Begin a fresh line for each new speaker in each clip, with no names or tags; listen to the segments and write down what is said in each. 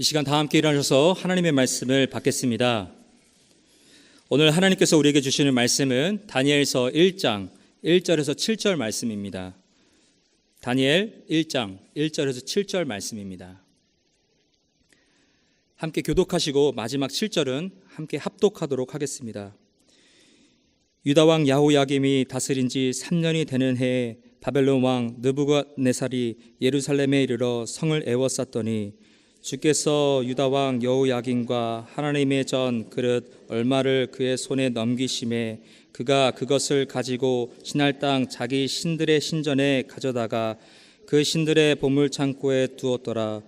이 시간 다 함께 일어나셔서 하나님의 말씀을 받겠습니다. 오늘 하나님께서 우리에게 주시는 말씀은 다니엘서 1장 1절에서 7절 말씀입니다. 다니엘 1장 1절에서 7절 말씀입니다. 함께 교독하시고 마지막 7절은 함께 합독하도록 하겠습니다. 유다 왕 야호야김이 다스린 지 3년이 되는 해에 바벨론 왕 느부갓네살이 예루살렘에 이르러 성을 에워쌌더니 주께서 유다 왕 여호야김과 하나님의 전 그릇 얼마를 그의 손에 넘기심에 그가 그것을 가지고 신할 땅 자기 신들의 신전에 가져다가 그 신들의 보물 창고에 두었더라.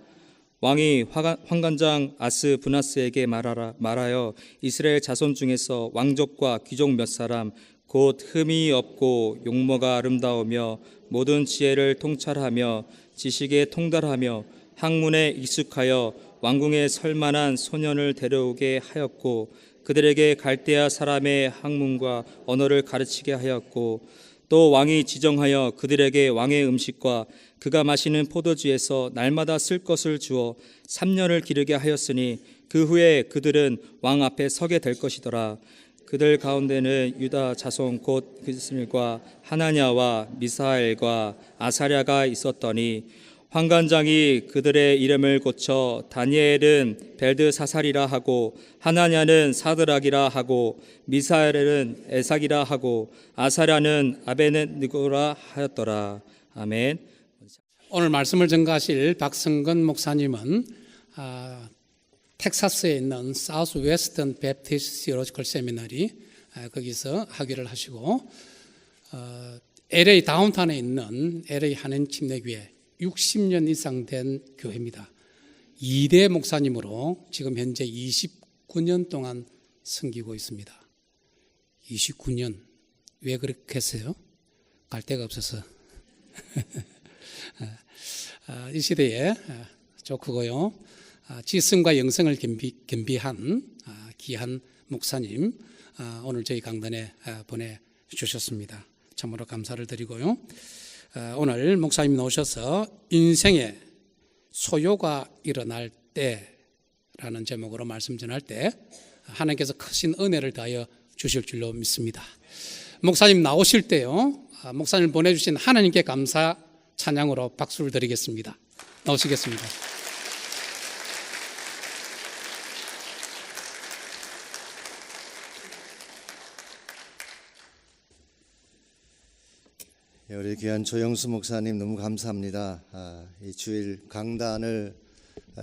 왕이 환관장 아스부나스에게 말하여 이스라엘 자손 중에서 왕족과 귀족 몇 사람 곧 흠이 없고 용모가 아름다우며 모든 지혜를 통찰하며 지식에 통달하며 학문에 익숙하여 왕궁에 설 만한 소년을 데려오게 하였고 그들에게 갈대아 사람의 학문과 언어를 가르치게 하였고 또 왕이 지정하여 그들에게 왕의 음식과 그가 마시는 포도주에서 날마다 쓸 것을 주어 3년을 기르게 하였으니 그 후에 그들은 왕 앞에 서게 될 것이더라. 그들 가운데는 유다 자손 곧 그들과 하나냐와 미사엘과 아사랴가 있었더니 환관장이 그들의 이름을 고쳐 다니엘은 벨드사살이라 하고 하나냐는 사드락이라 하고 미사엘은 에삭이라 하고 아사랴는 아베느고라 하였더라. 아멘.
오늘 말씀을 전가하실 박성근 목사님은 텍사스에 있는 사우스 웨스턴 베프티스트 시어로지컬 세미나리 거기서 학위를 하시고 LA 다운타운에 있는 LA 한인 침례교회 60년 이상 된 교회입니다. 2대 목사님으로 지금 현재 29년 동안 섬기고 있습니다. 29년 왜 그렇게 했어요? 갈 데가 없어서. 이 시대에 좋고요. 지성과 영성을 겸비한 귀한 목사님 오늘 저희 강단에 보내주셨습니다. 참으로 감사를 드리고요. 오늘 목사님 나오셔서 인생에 소요가 일어날 때라는 제목으로 말씀 전할 때 하나님께서 크신 은혜를 다하여 주실 줄로 믿습니다. 목사님 나오실 때요, 목사님 보내주신 하나님께 감사 찬양으로 박수를 드리겠습니다. 나오시겠습니다.
우리 귀한 조영수 목사님 너무 감사합니다. 이 주일 강단을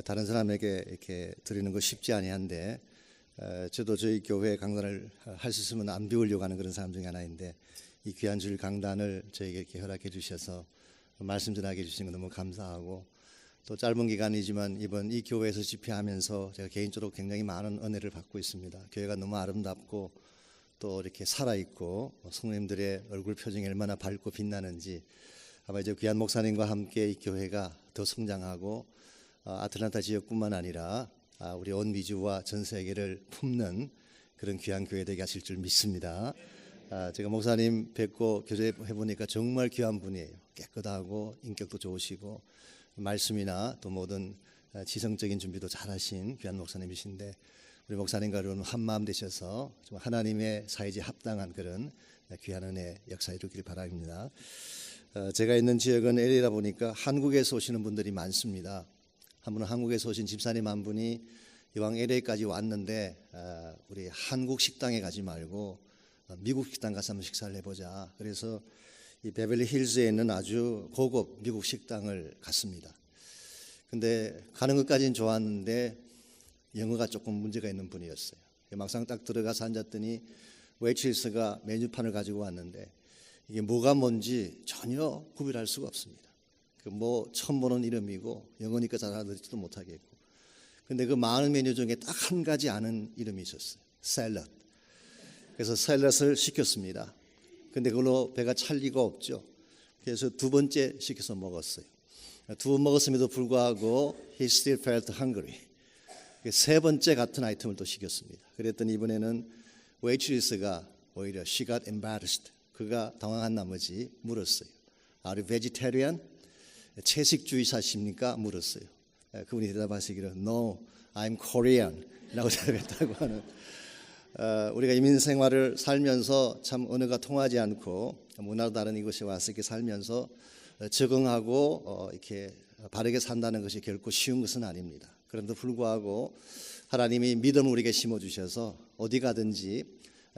다른 사람에게 이렇게 드리는 거 쉽지 아니한데 저도 저희 교회 강단을 할 수 있으면 안 비우려고 하는 그런 사람 중에 하나인데 이 귀한 주일 강단을 저에게 이렇게 허락해 주셔서 말씀 전하게 해주신 거 너무 감사하고 또 짧은 기간이지만 이번 이 교회에서 집회하면서 제가 개인적으로 굉장히 많은 은혜를 받고 있습니다. 교회가 너무 아름답고 또 이렇게 살아있고 성도님들의 얼굴 표정이 얼마나 밝고 빛나는지 아마 이제 귀한 목사님과 함께 이 교회가 더 성장하고 아틀란타 지역뿐만 아니라 우리 온 미주와 전 세계를 품는 그런 귀한 교회 되게 하실 줄 믿습니다. 제가 목사님 뵙고 교제해보니까 정말 귀한 분이에요. 깨끗하고 인격도 좋으시고 말씀이나 또 모든 지성적인 준비도 잘하신 귀한 목사님이신데 우리 목사님과 여러분 한마음 되셔서 좀 하나님의 사이에 합당한 그런 귀한 은혜 역사 이루기를 바랍니다. 제가 있는 지역은 LA다 보니까 한국에서 오시는 분들이 많습니다. 한 분은 한국에서 오신 집사님 한 분이 이왕 LA까지 왔는데 우리 한국 식당에 가지 말고 미국 식당 가서 한번 식사를 해보자. 그래서 이 베벌리 힐즈에 있는 아주 고급 미국 식당을 갔습니다. 근데 가는 것까지는 좋았는데 영어가 조금 문제가 있는 분이었어요. 막상 딱 들어가서 앉았더니 웨이트리스가 메뉴판을 가지고 왔는데 이게 뭐가 뭔지 전혀 구별할 수가 없습니다. 그 뭐 처음 보는 이름이고 영어니까 잘 알아듣지도 못하겠고. 근데 그 많은 메뉴 중에 딱 한 가지 아는 이름이 있었어요. 샐러드. 그래서 샐러드를 시켰습니다. 근데 그걸로 배가 찰 리가 없죠. 그래서 두 번째 시켜서 먹었어요. 두 번 먹었음에도 불구하고 he still felt hungry. 세 번째 같은 아이템을 또 시켰습니다. 그랬더니 이번에는 웨이트리스가 오히려 she got embarrassed. 그가 당황한 나머지 물었어요. Are you vegetarian? 채식주의자십니까? 물었어요. 그분이 대답하시기를 No, I'm Korean 라고 대답했다고 하는, 우리가 이민 생활을 살면서 참 언어가 통하지 않고 문화도 다른 이곳에 와서 이렇게 살면서 적응하고 이렇게 바르게 산다는 것이 결코 쉬운 것은 아닙니다. 그런데 불구하고 하나님이 믿음을 우리에게 심어주셔서 어디 가든지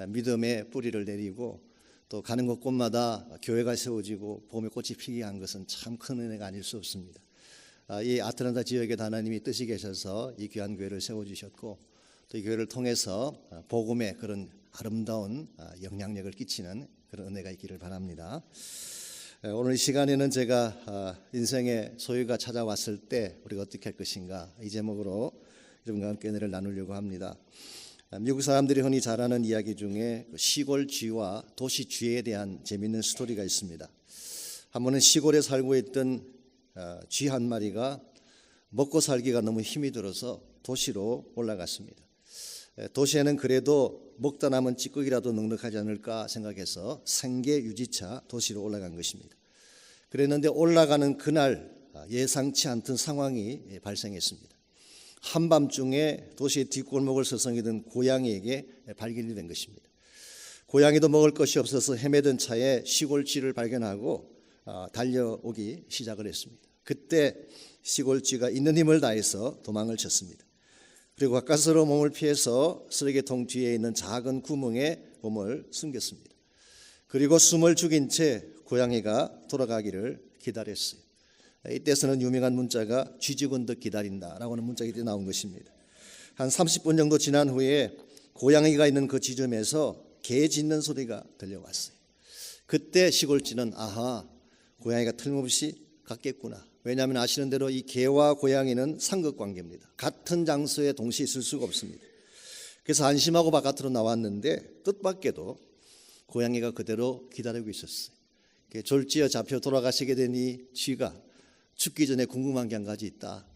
믿음의 뿌리를 내리고 또 가는 곳곳마다 교회가 세워지고 봄에 꽃이 피게 한 것은 참 큰 은혜가 아닐 수 없습니다. 이 아틀란타 지역에 하나님이 뜻이 계셔서 이 귀한 교회를 세워주셨고 또 이 교회를 통해서 복음의 그런 아름다운 영향력을 끼치는 그런 은혜가 있기를 바랍니다. 오늘 이 시간에는 제가 인생의 소유가 찾아왔을 때 우리가 어떻게 할 것인가 이 제목으로 여러분과 함께 은혜를 나누려고 합니다. 미국 사람들이 흔히 잘 아는 이야기 중에 시골쥐와 도시쥐에 대한 재미있는 스토리가 있습니다. 한 번은 시골에 살고 있던 쥐 한 마리가 먹고 살기가 너무 힘이 들어서 도시로 올라갔습니다. 도시에는 그래도 먹다 남은 찌꺼기라도 넉넉하지 않을까 생각해서 생계 유지차 도시로 올라간 것입니다. 그랬는데 올라가는 그날 예상치 않던 상황이 발생했습니다. 한밤중에 도시의 뒷골목을 서성이던 고양이에게 발견이 된 것입니다. 고양이도 먹을 것이 없어서 헤매던 차에 시골쥐를 발견하고 달려오기 시작을 했습니다. 그때 시골쥐가 있는 힘을 다해서 도망을 쳤습니다. 그리고 가까스로 몸을 피해서 쓰레기통 뒤에 있는 작은 구멍에 몸을 숨겼습니다. 그리고 숨을 죽인 채 고양이가 돌아가기를 기다렸어요. 이때서는 유명한 문자가 쥐죽은 듯 기다린다라고 하는 문자가 나온 것입니다. 한 30분 정도 지난 후에 고양이가 있는 그 지점에서 개 짖는 소리가 들려왔어요. 그때 시골쥐는 아하, 고양이가 틀림없이 갔겠구나. 왜냐하면 아시는 대로 이 개와 고양이는 상극관계입니다. 같은 장소에 동시에 있을 수가 없습니다. 그래서 안심하고 바깥으로 나왔는데 뜻밖에도 고양이가 그대로 기다리고 있었어요. 졸지어 잡혀 돌아가시게 된 이 쥐가 죽기 전에 궁금한 게 한 가지 있다.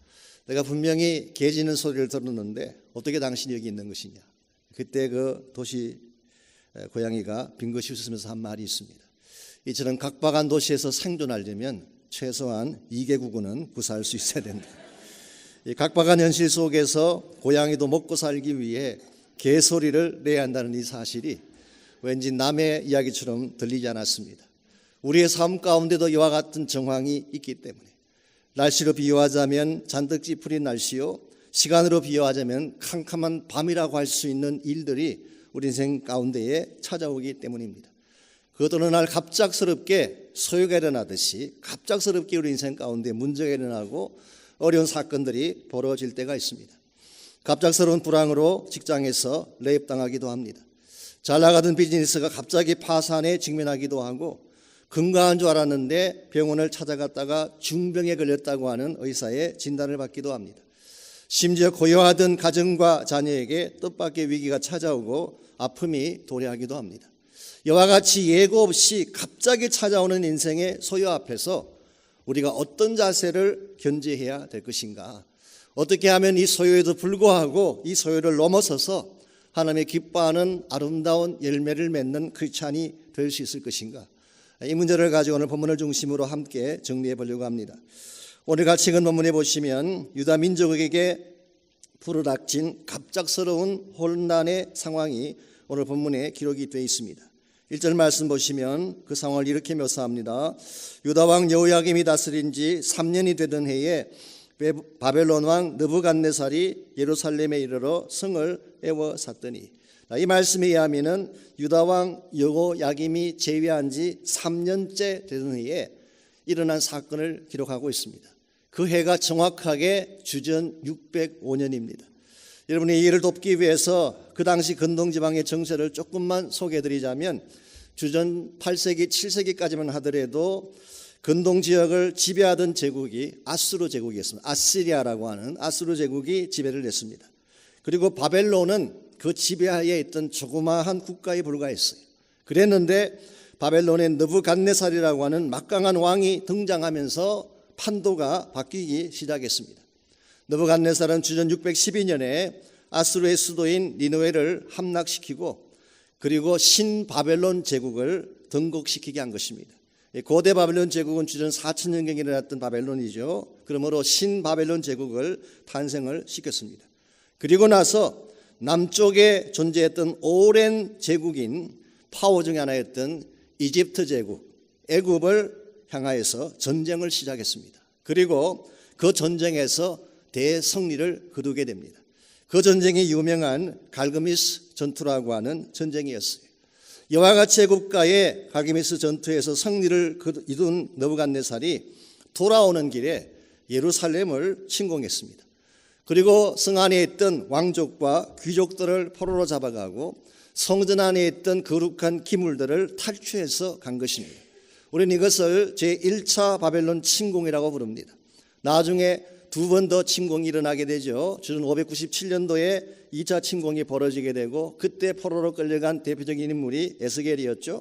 내가 분명히 개 짖는 소리를 들었는데 어떻게 당신이 여기 있는 것이냐. 그때 그 도시 고양이가 빙긋이 웃으면서 한 말이 있습니다. 이처럼 각박한 도시에서 생존하려면 최소한 2개국은 구사할 수 있어야 된다. 이 각박한 현실 속에서 고양이도 먹고 살기 위해 개소리를 내야 한다는 이 사실이 왠지 남의 이야기처럼 들리지 않았습니다. 우리의 삶 가운데도 이와 같은 정황이 있기 때문에 날씨로 비유하자면 잔뜩 찌푸린 날씨요, 시간으로 비유하자면 캄캄한 밤이라고 할 수 있는 일들이 우리 인생 가운데에 찾아오기 때문입니다. 그것 어느 날 갑작스럽게 소요가 일어나듯이 갑작스럽게 우리 인생 가운데 문제가 일어나고 어려운 사건들이 벌어질 때가 있습니다. 갑작스러운 불황으로 직장에서 레이업당하기도 합니다. 잘 나가던 비즈니스가 갑자기 파산에 직면하기도 하고 건강한 줄 알았는데 병원을 찾아갔다가 중병에 걸렸다고 하는 의사의 진단을 받기도 합니다. 심지어 고요하던 가정과 자녀에게 뜻밖의 위기가 찾아오고 아픔이 도래하기도 합니다. 이와 같이 예고 없이 갑자기 찾아오는 인생의 소요 앞에서 우리가 어떤 자세를 견지해야 될 것인가, 어떻게 하면 이 소요에도 불구하고 이 소요를 넘어서서 하나님의 기뻐하는 아름다운 열매를 맺는 크리스찬이 될 수 있을 것인가, 이 문제를 가지고 오늘 본문을 중심으로 함께 정리해 보려고 합니다. 오늘 같이 읽은 본문에 보시면 유다 민족에게 불어닥친 갑작스러운 혼란의 상황이 오늘 본문에 기록이 되어 있습니다. 1절 말씀 보시면 그 상황을 이렇게 묘사합니다. 유다 왕 여호야김이 다스린 지 3년이 되던 해에 바벨론 왕 느부갓네살이 예루살렘에 이르러 성을 에워쌌더니, 이 말씀에 의하면 유다 왕 여호야김이 재위한 지 3년째 되던 해에 일어난 사건을 기록하고 있습니다. 그 해가 정확하게 주전 605년입니다. 여러분의 이해를 돕기 위해서 그 당시 근동지방의 정세를 조금만 소개해드리자면 주전 8세기, 7세기까지만 하더라도 근동 지역을 지배하던 제국이 아수르 제국이었습니다. 아시리아라고 하는 아수르 제국이 지배를 했습니다. 그리고 바벨론은 그 지배하에 있던 조그마한 국가에 불과했어요. 그랬는데 바벨론의 느부갓네살이라고 하는 막강한 왕이 등장하면서 판도가 바뀌기 시작했습니다. 느부갓네살은 주전 612년에 아수르의 수도인 니느웨를 함락시키고 그리고 신바벨론 제국을 등극시키게 한 것입니다. 고대 바벨론 제국은 주전 4000년경에 일어났던 바벨론이죠. 그러므로 신바벨론 제국을 탄생을 시켰습니다. 그리고 나서 남쪽에 존재했던 오랜 제국인 파워 중에 하나였던 이집트 제국, 애굽을 향하여서 전쟁을 시작했습니다. 그리고 그 전쟁에서 대승리를 거두게 됩니다. 그 전쟁이 유명한 갈그미스 전투라고 하는 전쟁이었어요. 이와 같이 애국과의 갈그미스 전투에서 승리를 이룬 느부갓네살이 돌아오는 길에 예루살렘을 침공했습니다. 그리고 성 안에 있던 왕족과 귀족들을 포로로 잡아가고 성전 안에 있던 거룩한 기물들을 탈취해서 간 것입니다. 우리는 이것을 제1차 바벨론 침공이라고 부릅니다. 나중에 두 번 더 침공이 일어나게 되죠. 주전 597년도에 2차 침공이 벌어지게 되고 그때 포로로 끌려간 대표적인 인물이 에스겔이었죠.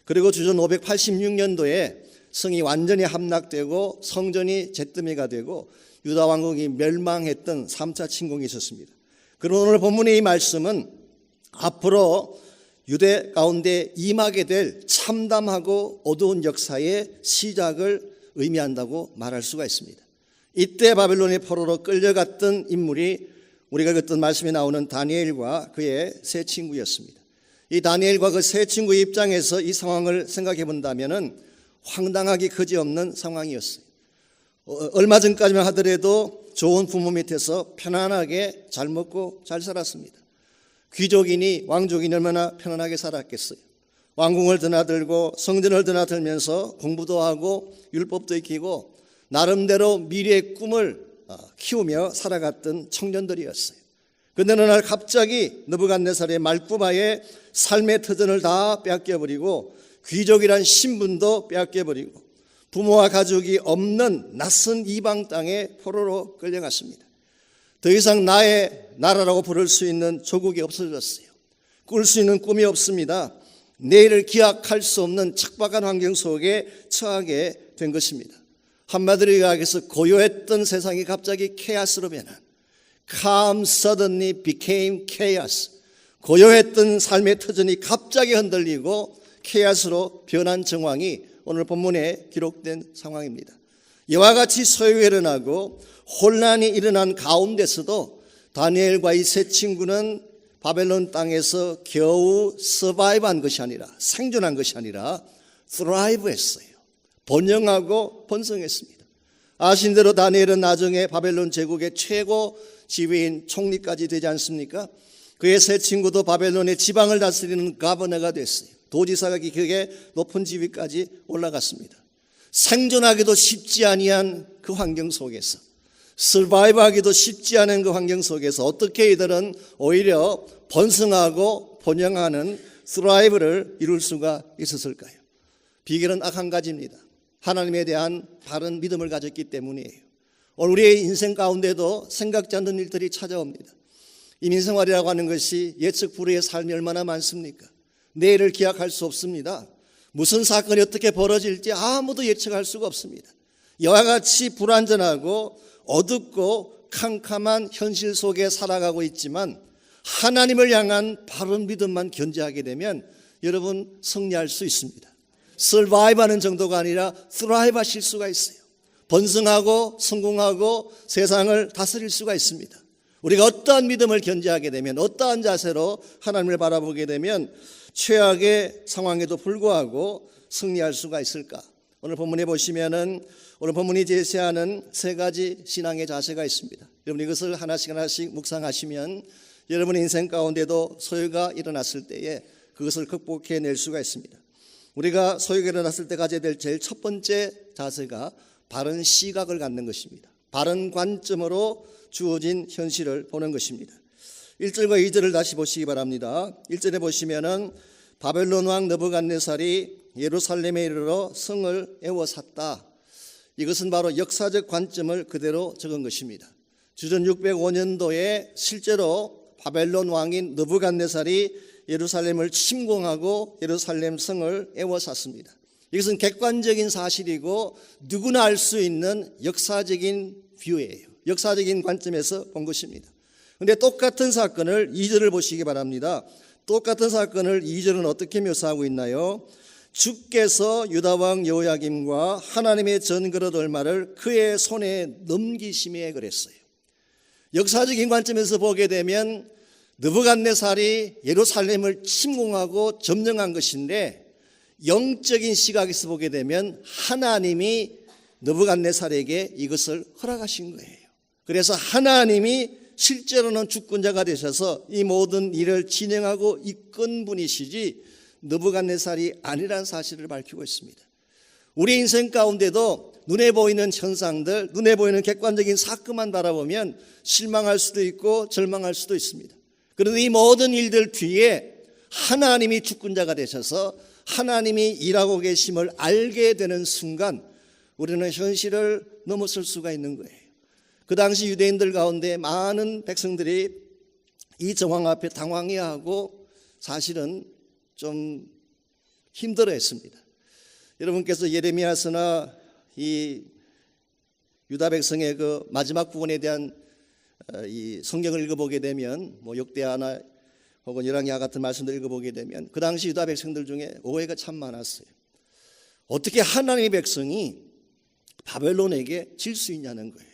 그리고 주전 586년도에 성이 완전히 함락되고 성전이 잿더미가 되고 유다 왕국이 멸망했던 3차 침공이 있었습니다. 그리고 오늘 본문의 이 말씀은 앞으로 유대 가운데 임하게 될 참담하고 어두운 역사의 시작을 의미한다고 말할 수가 있습니다. 이때 바벨론의 포로로 끌려갔던 인물이 우리가 읽었던 말씀에 나오는 다니엘과 그의 세 친구였습니다. 이 다니엘과 그 세 친구의 입장에서 이 상황을 생각해 본다면 황당하기 그지없는 상황이었어요. 얼마 전까지만 하더라도 좋은 부모 밑에서 편안하게 잘 먹고 잘 살았습니다. 귀족이니 왕족이니 얼마나 편안하게 살았겠어요. 왕궁을 드나들고 성전을 드나들면서 공부도 하고 율법도 익히고 나름대로 미래의 꿈을 키우며 살아갔던 청년들이었어요. 그런데 어느 날 갑자기 느부갓네살의 말꾸바에 삶의 터전을 다 빼앗겨버리고 귀족이란 신분도 빼앗겨버리고 부모와 가족이 없는 낯선 이방 땅에 포로로 끌려갔습니다. 더 이상 나의 나라라고 부를 수 있는 조국이 없어졌어요. 꿀 수 있는 꿈이 없습니다. 내일을 기약할 수 없는 척박한 환경 속에 처하게 된 것입니다. 한마디로 이야기해서 고요했던 세상이 갑자기 케아스로 변한, calm suddenly became chaos. 고요했던 삶의 터전이 갑자기 흔들리고 케아스로 변한 정황이 오늘 본문에 기록된 상황입니다. 이와 같이 소요가 일어나고 혼란이 일어난 가운데서도 다니엘과 이 세 친구는 바벨론 땅에서 겨우 서바이브한 것이 아니라 생존한 것이 아니라 thrive했어요. 번영하고 번성했습니다. 아신 대로 다니엘은 나중에 바벨론 제국의 최고 지휘인 총리까지 되지 않습니까? 그의 세 친구도 바벨론의 지방을 다스리는 가버너가 됐어요. 도지사가 그게 높은 지위까지 올라갔습니다. 생존하기도 쉽지 아니한 그 환경 속에서, 서바이브하기도 쉽지 않은 그 환경 속에서 어떻게 이들은 오히려 번성하고 번영하는 스라이브를 이룰 수가 있었을까요? 비결은 딱 한 가지입니다. 하나님에 대한 바른 믿음을 가졌기 때문이에요. 오늘 우리의 인생 가운데도 생각지 않는 일들이 찾아옵니다. 이민생활이라고 하는 것이 예측 불허의 삶이 얼마나 많습니까? 내일을 기약할 수 없습니다. 무슨 사건이 어떻게 벌어질지 아무도 예측할 수가 없습니다. 이와 같이 불안전하고 어둡고 캄캄한 현실 속에 살아가고 있지만 하나님을 향한 바른 믿음만 견지하게 되면 여러분 승리할 수 있습니다. 서바이브하는 정도가 아니라 thrive 하실 수가 있어요. 번성하고 성공하고 세상을 다스릴 수가 있습니다. 우리가 어떠한 믿음을 견지하게 되면, 어떠한 자세로 하나님을 바라보게 되면 최악의 상황에도 불구하고 승리할 수가 있을까? 오늘 본문에 보시면은 오늘 본문이 제시하는 세 가지 신앙의 자세가 있습니다. 여러분 이것을 하나씩 하나씩 묵상하시면 여러분의 인생 가운데도 소요가 일어났을 때에 그것을 극복해낼 수가 있습니다. 우리가 소요가 일어났을 때 가져야 될 제일 첫 번째 자세가 바른 시각을 갖는 것입니다. 바른 관점으로 주어진 현실을 보는 것입니다. 1절과 2절을 다시 보시기 바랍니다. 1절에 보시면은 바벨론 왕 느부갓네살이 예루살렘에 이르러 성을 에워쌌다. 이것은 바로 역사적 관점을 그대로 적은 것입니다. 주전 605년도에 실제로 바벨론 왕인 느부갓네살이 예루살렘을 침공하고 예루살렘 성을 에워쌌습니다. 이것은 객관적인 사실이고 누구나 알 수 있는 역사적인 뷰예요. 역사적인 관점에서 본 것입니다. 그런데 똑같은 사건을 2절을 보시기 바랍니다. 똑같은 사건을 2절은 어떻게 묘사하고 있나요? 주께서 유다왕 여호야김과 하나님의 전그릇 얼마를 그의 손에 넘기심에 그랬어요. 역사적인 관점에서 보게 되면 느부갓네살이 예루살렘을 침공하고 점령한 것인데, 영적인 시각에서 보게 되면 하나님이 느부갓네살에게 이것을 허락하신 거예요. 그래서 하나님이 실제로는 주권자가 되셔서 이 모든 일을 진행하고 이끈 분이시지 느부갓네살이 아니라는 사실을 밝히고 있습니다. 우리 인생 가운데도 눈에 보이는 현상들, 눈에 보이는 객관적인 사건만 바라보면 실망할 수도 있고 절망할 수도 있습니다. 그런데 이 모든 일들 뒤에 하나님이 주권자가 되셔서 하나님이 일하고 계심을 알게 되는 순간 우리는 현실을 넘어설 수가 있는 거예요. 그 당시 유대인들 가운데 많은 백성들이 이 정황 앞에 당황해하고 사실은 좀 힘들어했습니다. 여러분께서 예레미야서나 이 유다 백성의 그 마지막 부분에 대한 이 성경을 읽어보게 되면, 뭐 역대하나 혹은 열왕기하 같은 말씀들 읽어보게 되면 그 당시 유다 백성들 중에 오해가 참 많았어요. 어떻게 하나님의 백성이 바벨론에게 질 수 있냐는 거예요.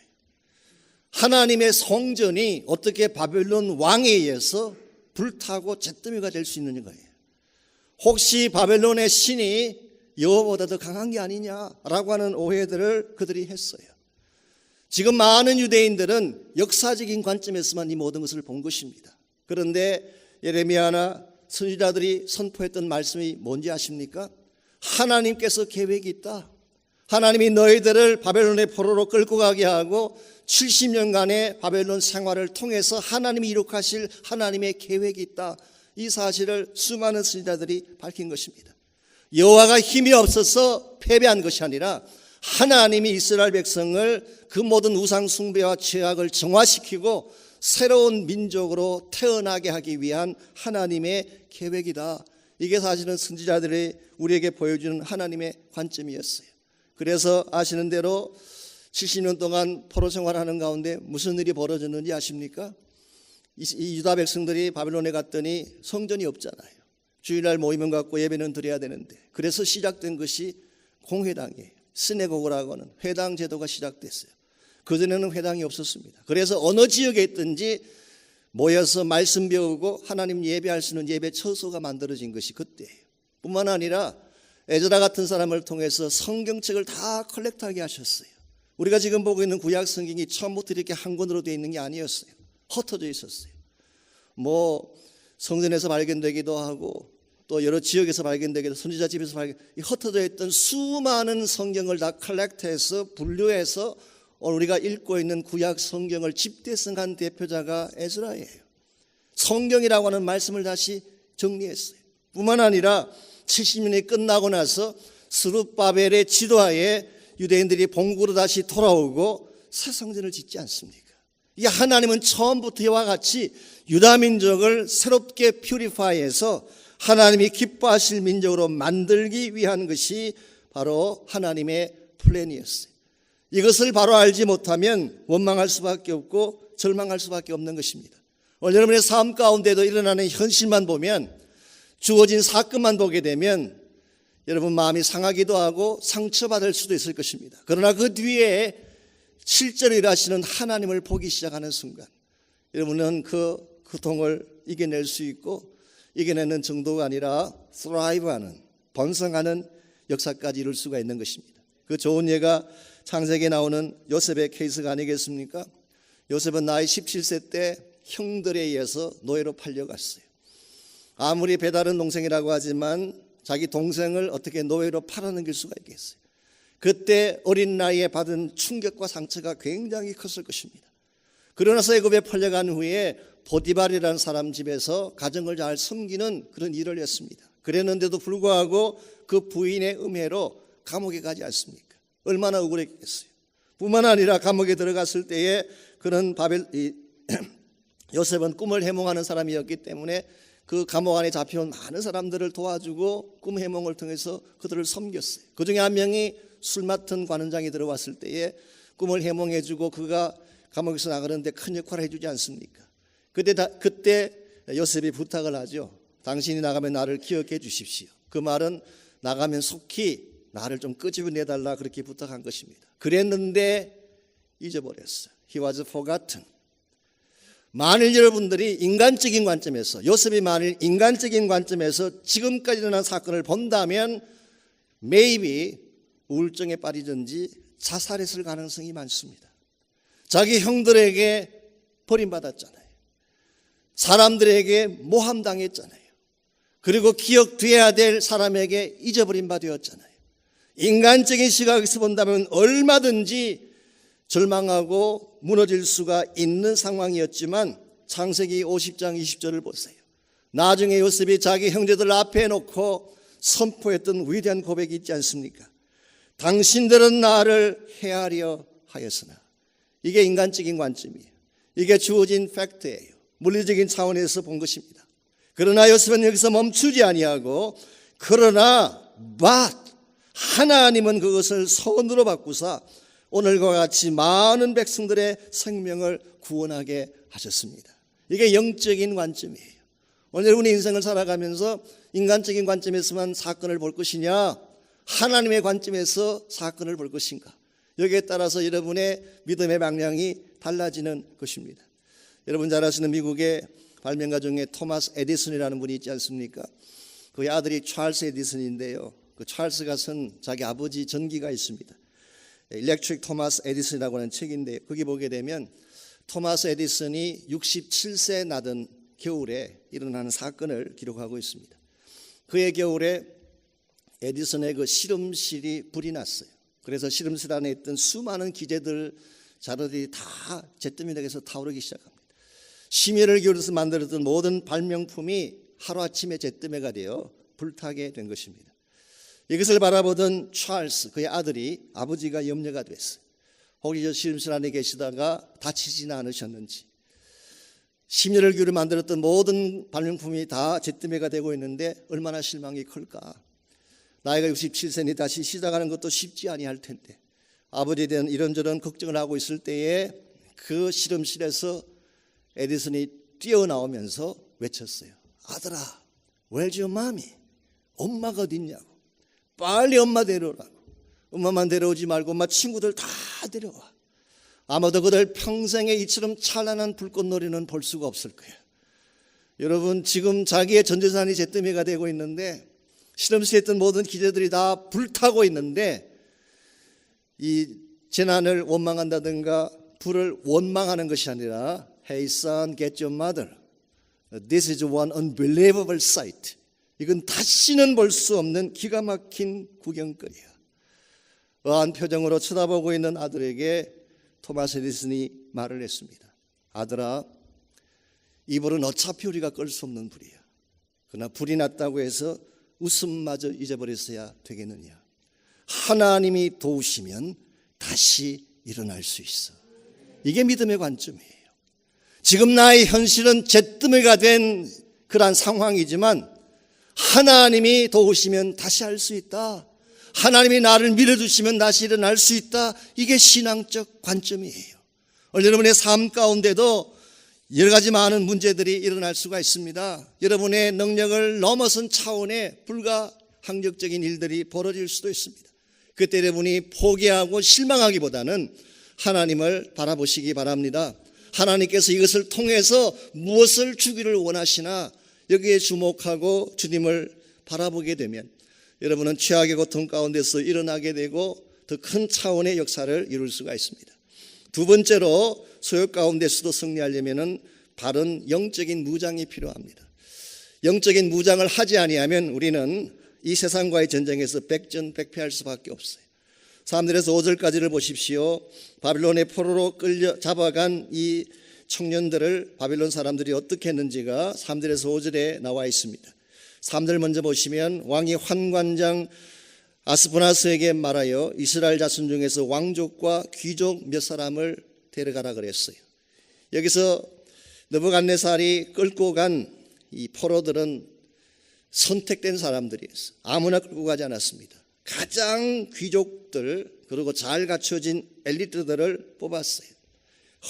하나님의 성전이 어떻게 바벨론 왕에 의해서 불타고 잿더미가 될 수 있는 거예요. 혹시 바벨론의 신이 여호와보다 더 강한 게 아니냐라고 하는 오해들을 그들이 했어요. 지금 많은 유대인들은 역사적인 관점에서만 이 모든 것을 본 것입니다. 그런데 예레미야나 선지자들이 선포했던 말씀이 뭔지 아십니까? 하나님께서 계획이 있다. 하나님이 너희들을 바벨론의 포로로 끌고 가게 하고 70년간의 바벨론 생활을 통해서 하나님이 이룩하실 하나님의 계획이 있다. 이 사실을 수많은 선지자들이 밝힌 것입니다. 여호와가 힘이 없어서 패배한 것이 아니라 하나님이 이스라엘 백성을 그 모든 우상 숭배와 죄악을 정화시키고 새로운 민족으로 태어나게 하기 위한 하나님의 계획이다. 이게 사실은 선지자들이 우리에게 보여주는 하나님의 관점이었어요. 그래서 아시는 대로 70년 동안 포로 생활하는 가운데 무슨 일이 벌어졌는지 아십니까? 이 유다 백성들이 바벨론에 갔더니 성전이 없잖아요. 주일날 모임을 갖고 예배는 드려야 되는데, 그래서 시작된 것이 공회당이에요. 시내고그라고 하는 회당 제도가 시작됐어요. 그전에는 회당이 없었습니다. 그래서 어느 지역에 있든지 모여서 말씀 배우고 하나님 예배할 수 있는 예배 처소가 만들어진 것이 그때예요. 뿐만 아니라 에즈라 같은 사람을 통해서 성경책을 다 컬렉트하게 하셨어요. 우리가 지금 보고 있는 구약 성경이 처음부터 이렇게 한 권으로 되어 있는 게 아니었어요. 흩어져 있었어요. 뭐 성전에서 발견되기도 하고 또 여러 지역에서 발견되기도, 선지자 집에서 흩어져 있던 수많은 성경을 다 컬렉트해서 분류해서 오늘 우리가 읽고 있는 구약 성경을 집대성한 대표자가 에스라예요. 성경이라고 하는 말씀을 다시 정리했어요. 뿐만 아니라 70년이 끝나고 나서 스룹바벨의 지도하에 유대인들이 본국으로 다시 돌아오고 새 성전을 짓지 않습니까? 이 하나님은 처음부터 이와 같이 유다 민족을 새롭게 퓨리파이해서 하나님이 기뻐하실 민족으로 만들기 위한 것이 바로 하나님의 플랜이었어요. 이것을 바로 알지 못하면 원망할 수밖에 없고 절망할 수밖에 없는 것입니다. 오늘 여러분의 삶 가운데도 일어나는 현실만 보면, 주어진 사건만 보게 되면 여러분 마음이 상하기도 하고 상처받을 수도 있을 것입니다. 그러나 그 뒤에 실제로 일하시는 하나님을 보기 시작하는 순간 여러분은 그 고통을 이겨낼 수 있고, 이겨내는 정도가 아니라 thrive하는, 번성하는 역사까지 이룰 수가 있는 것입니다. 그 좋은 예가 창세기에 나오는 요셉의 케이스가 아니겠습니까? 요셉은 나이 17세 때 형들에 의해서 노예로 팔려갔어요. 아무리 배다른 동생이라고 하지만 자기 동생을 어떻게 노예로 팔아넘길 수가 있겠어요? 그때 어린 나이에 받은 충격과 상처가 굉장히 컸을 것입니다. 그러나서 애굽에 팔려간 후에 보디발이라는 사람 집에서 가정을 잘 섬기는 그런 일을 했습니다. 그랬는데도 불구하고 그 부인의 음해로 감옥에 가지 않습니까? 얼마나 억울했겠어요. 뿐만 아니라 감옥에 들어갔을 때에 그런 요셉은 꿈을 해몽하는 사람이었기 때문에 그 감옥 안에 잡혀온 많은 사람들을 도와주고 꿈 해몽을 통해서 그들을 섬겼어요. 그 중에 한 명이 술 맡은 관원장이 들어왔을 때에 꿈을 해몽해주고 그가 감옥에서 나가는데 큰 역할을 해주지 않습니까? 그때 요셉이 부탁을 하죠. 당신이 나가면 나를 기억해 주십시오. 그 말은 나가면 속히 나를 좀 끄집어내달라 그렇게 부탁한 것입니다. 그랬는데 잊어버렸어요. He was forgotten. 만일 여러분들이 인간적인 관점에서, 요셉이 만일 인간적인 관점에서 지금까지 일어난 사건을 본다면 maybe 우울증에 빠지든지 자살했을 가능성이 많습니다. 자기 형들에게 버림받았잖아요. 사람들에게 모함당했잖아요. 그리고 기억돼야 될 사람에게 잊어버린 바 되었잖아요. 인간적인 시각에서 본다면 얼마든지 절망하고 무너질 수가 있는 상황이었지만 창세기 50장 20절을 보세요. 나중에 요셉이 자기 형제들 앞에 놓고 선포했던 위대한 고백이 있지 않습니까? 당신들은 나를 헤아려 하였으나. 이게 인간적인 관점이에요. 이게 주어진 팩트예요. 물리적인 차원에서 본 것입니다. 그러나 요셉은 여기서 멈추지 아니하고 그러나 but 하나님은 그것을 선으로 바꾸사 오늘과 같이 많은 백성들의 생명을 구원하게 하셨습니다. 이게 영적인 관점이에요. 오늘 여러분의 인생을 살아가면서 인간적인 관점에서만 사건을 볼 것이냐, 하나님의 관점에서 사건을 볼 것인가, 여기에 따라서 여러분의 믿음의 방향이 달라지는 것입니다. 여러분 잘 아시는 미국의 발명가 중에 토마스 에디슨이라는 분이 있지 않습니까? 그의 아들이 찰스 에디슨인데요. 그 찰스가 쓴 자기 아버지 전기가 있습니다. 일렉트릭 토마스 에디슨이라고 하는 책인데 거기 보게 되면 토마스 에디슨이 67세 나던 겨울에 일어나는 사건을 기록하고 있습니다. 그의 겨울에 에디슨의 그 실험실이 불이 났어요. 그래서 실험실 안에 있던 수많은 기계들, 자료들이 다 잿더미에서 타오르기 시작합니다. 심혈을 기울여서 만들었던 모든 발명품이 하루아침에 잿더미가 되어 불타게 된 것입니다. 이것을 바라보던 찰스, 그의 아들이, 아버지가 염려가 됐어요. 혹시 저 실험실 안에 계시다가 다치지는 않으셨는지. 심혈을 기울여 만들었던 모든 발명품이 다 잿더미가 되고 있는데 얼마나 실망이 클까. 나이가 67세니 다시 시작하는 것도 쉽지 아니할 텐데 아버지에 대한 이런저런 걱정을 하고 있을 때에 그 실험실에서 에디슨이 뛰어나오면서 외쳤어요. 아들아, where's your mommy? 엄마가 어디 있냐고. 빨리 엄마 데려오라고. 엄마만 데려오지 말고 엄마 친구들 다 데려와. 아마도 그들 평생에 이처럼 찬란한 불꽃놀이는 볼 수가 없을 거예요. 여러분 지금 자기의 전재산이 잿더미가 되고 있는데 실험실에 있던 모든 기계들이 다 불타고 있는데 이 재난을 원망한다든가 불을 원망하는 것이 아니라 Hey son, get your mother. This is one unbelievable sight. 이건 다시는 볼 수 없는 기가 막힌 구경거리야. 의아한 표정으로 쳐다보고 있는 아들에게 토마스 에디슨이 말을 했습니다. 아들아, 이 불은 어차피 우리가 끌 수 없는 불이야. 그러나 불이 났다고 해서 웃음마저 잊어버렸어야 되겠느냐. 하나님이 도우시면 다시 일어날 수 있어. 이게 믿음의 관점이에요. 지금 나의 현실은 잿더미가 된 그러한 상황이지만 하나님이 도우시면 다시 할 수 있다. 하나님이 나를 밀어주시면 다시 일어날 수 있다. 이게 신앙적 관점이에요. 오늘 여러분의 삶 가운데도 여러 가지 많은 문제들이 일어날 수가 있습니다. 여러분의 능력을 넘어선 차원의 불가항력적인 일들이 벌어질 수도 있습니다. 그때 여러분이 포기하고 실망하기보다는 하나님을 바라보시기 바랍니다. 하나님께서 이것을 통해서 무엇을 주기를 원하시나 여기에 주목하고 주님을 바라보게 되면 여러분은 최악의 고통 가운데서 일어나게 되고 더 큰 차원의 역사를 이룰 수가 있습니다. 두 번째로 소욕 가운데서도 승리하려면 바른 영적인 무장이 필요합니다. 영적인 무장을 하지 아니하면 우리는 이 세상과의 전쟁에서 백전백패할 수밖에 없어요. 3절에서 5절까지를 보십시오. 바빌론의 포로로 끌려 잡아간 이 청년들을 바빌론 사람들이 어떻게 했는지가 3절에서 5절에 나와 있습니다. 3절 먼저 보시면 왕이 환관장 아스푸나스에게 말하여 이스라엘 자손 중에서 왕족과 귀족 몇 사람을 데려가라 그랬어요. 여기서 느부갓네살이 끌고 간 이 포로들은 선택된 사람들이었어요. 아무나 끌고 가지 않았습니다. 가장 귀족들 그리고 잘 갖춰진 엘리트들을 뽑았어요.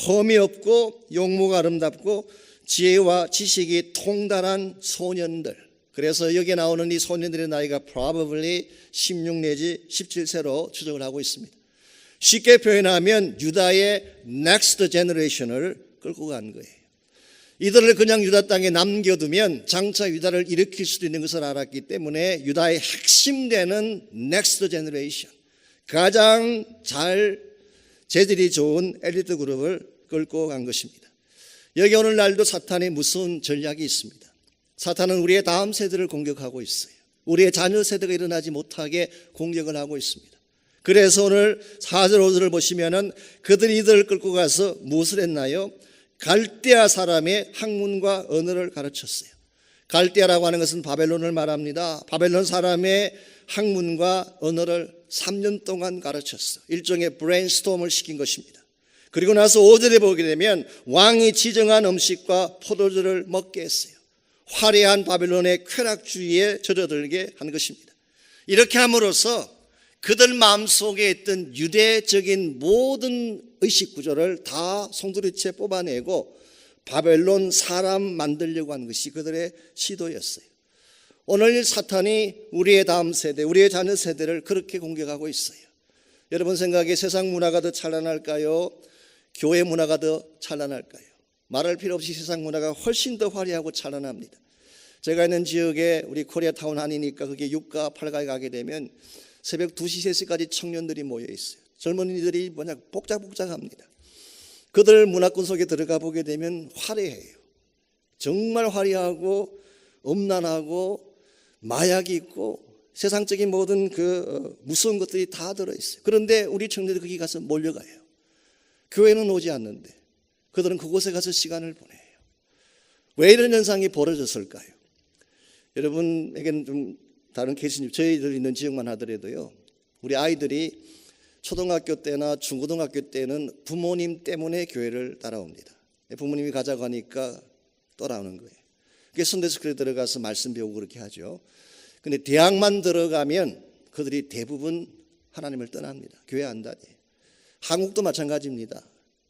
험이 없고 용모가 아름답고 지혜와 지식이 통달한 소년들, 그래서 여기에 나오는 이 소년들의 나이가 probably 16 내지 17세로 추정을 하고 있습니다. 쉽게 표현하면 유다의 next generation을 끌고 간 거예요. 이들을 그냥 유다 땅에 남겨두면 장차 유다를 일으킬 수도 있는 것을 알았기 때문에 유다의 핵심되는 next generation, 가장 잘 재질이 좋은 엘리트 그룹을 끌고 간 것입니다. 여기 오늘날도 사탄의 무서운 전략이 있습니다. 사탄은 우리의 다음 세대를 공격하고 있어요. 우리의 자녀 세대가 일어나지 못하게 공격을 하고 있습니다. 그래서 오늘 4절 5절을 보시면은 그들이 이들을 끌고 가서 무엇을 했나요? 갈대아 사람의 학문과 언어를 가르쳤어요. 갈대아라고 하는 것은 바벨론을 말합니다. 바벨론 사람의 학문과 언어를 3년 동안 가르쳤어. 일종의 브레인스톰을 시킨 것입니다. 그리고 나서 5절에 보게 되면 왕이 지정한 음식과 포도주를 먹게 했어요. 화려한 바벨론의 쾌락주의에 젖어들게 한 것입니다. 이렇게 함으로써 그들 마음속에 있던 유대적인 모든 의식 구조를 다 송두리째 뽑아내고 바벨론 사람 만들려고 하는 것이 그들의 시도였어요. 오늘 사탄이 우리의 다음 세대, 우리의 자녀 세대를 그렇게 공격하고 있어요. 여러분 생각에 세상 문화가 더 찬란할까요? 교회 문화가 더 찬란할까요? 말할 필요 없이 세상 문화가 훨씬 더 화려하고 찬란합니다. 제가 있는 지역에 우리 코리아타운 안이니까 그게 6가 8가에 가게 되면 새벽 2시, 3시까지 청년들이 모여 있어요. 젊은이들이 복작복작합니다. 그들 문화권 속에 들어가 보게 되면 화려해요. 정말 화려하고 음란하고 마약이 있고 세상적인 모든 그 무서운 것들이 다 들어있어요. 그런데 우리 청년들이 거기 가서 몰려가요. 교회는 오지 않는데 그들은 그곳에 가서 시간을 보내요. 왜 이런 현상이 벌어졌을까요? 여러분에게는 좀 다른 케이스님, 저희들 있는 지역만 하더라도요, 우리 아이들이 초등학교 때나 중고등학교 때는 부모님 때문에 교회를 따라옵니다. 부모님이 가자고 하니까 따라오는 거예요. 그게 선대스쿨에 들어가서 말씀 배우고 그렇게 하죠. 근데 대학만 들어가면 그들이 대부분 하나님을 떠납니다. 교회 안 다녀요. 한국도 마찬가지입니다.